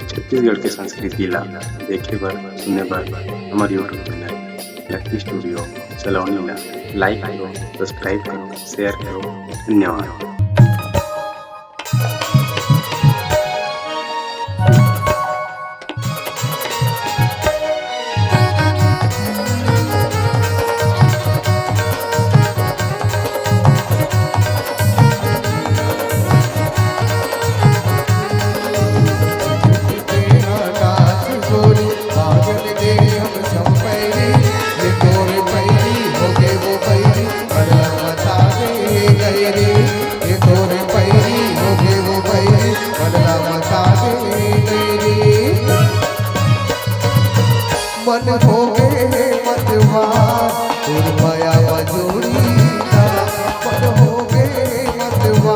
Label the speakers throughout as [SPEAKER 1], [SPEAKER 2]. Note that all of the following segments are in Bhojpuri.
[SPEAKER 1] छत्तीसगढ़ के संस्कृति ला देखे बर सुने बर हमारे यूट्यूब चैनल लकी स्टूडियो सलोनी ला लाइक करो, सब्सक्राइब करो, शेयर करो। धन्यवाद।
[SPEAKER 2] मन हो गए मतवा माया मजूरी मन हो गए मतवा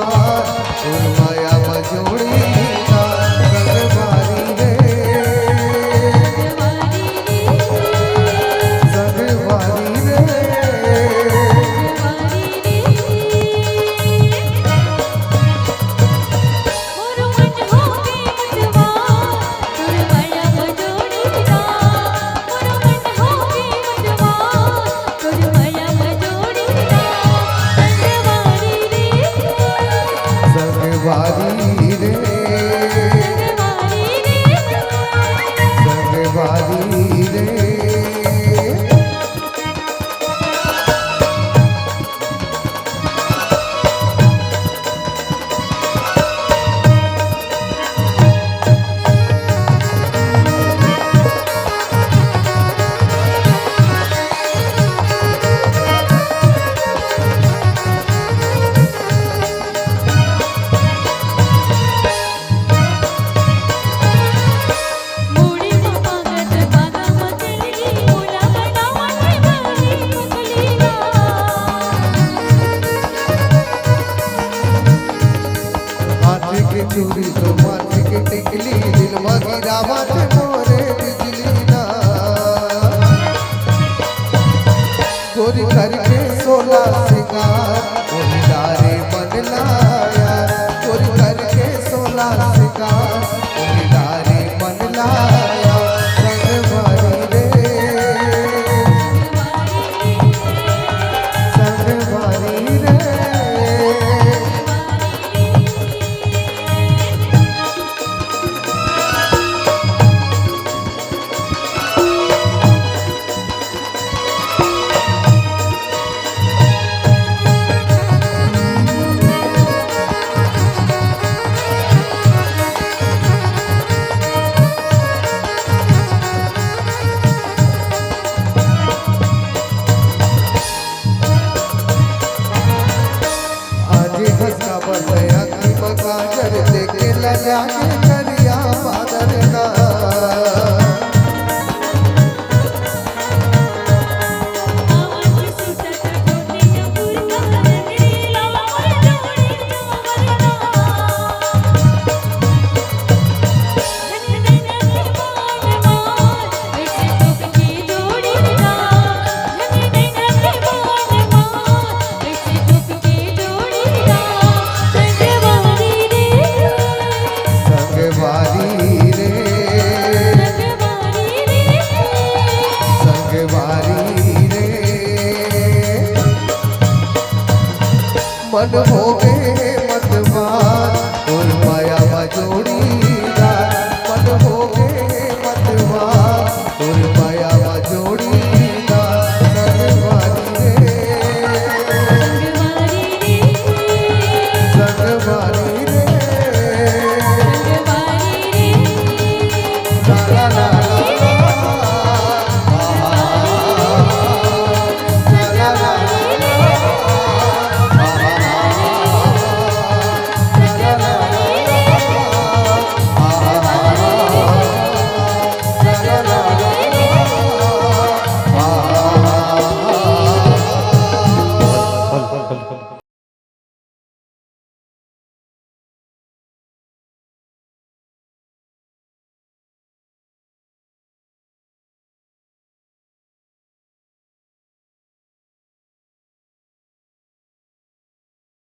[SPEAKER 2] माया मजूरी संगवारी रे संगवारी रे संगवारी रे संगवारी रे चूड़ी तो माथे के टिकली दिल मगिरा माथे मोरे बिजली ना गोरी करके सोला सिंगार गोरी डारे मन लाया गोरी करके सोला सिंगार गोरी डारे मन लाया संगवारी रे संगवारी रे गाजर देखे लगा करिया बादल ना मन हो गए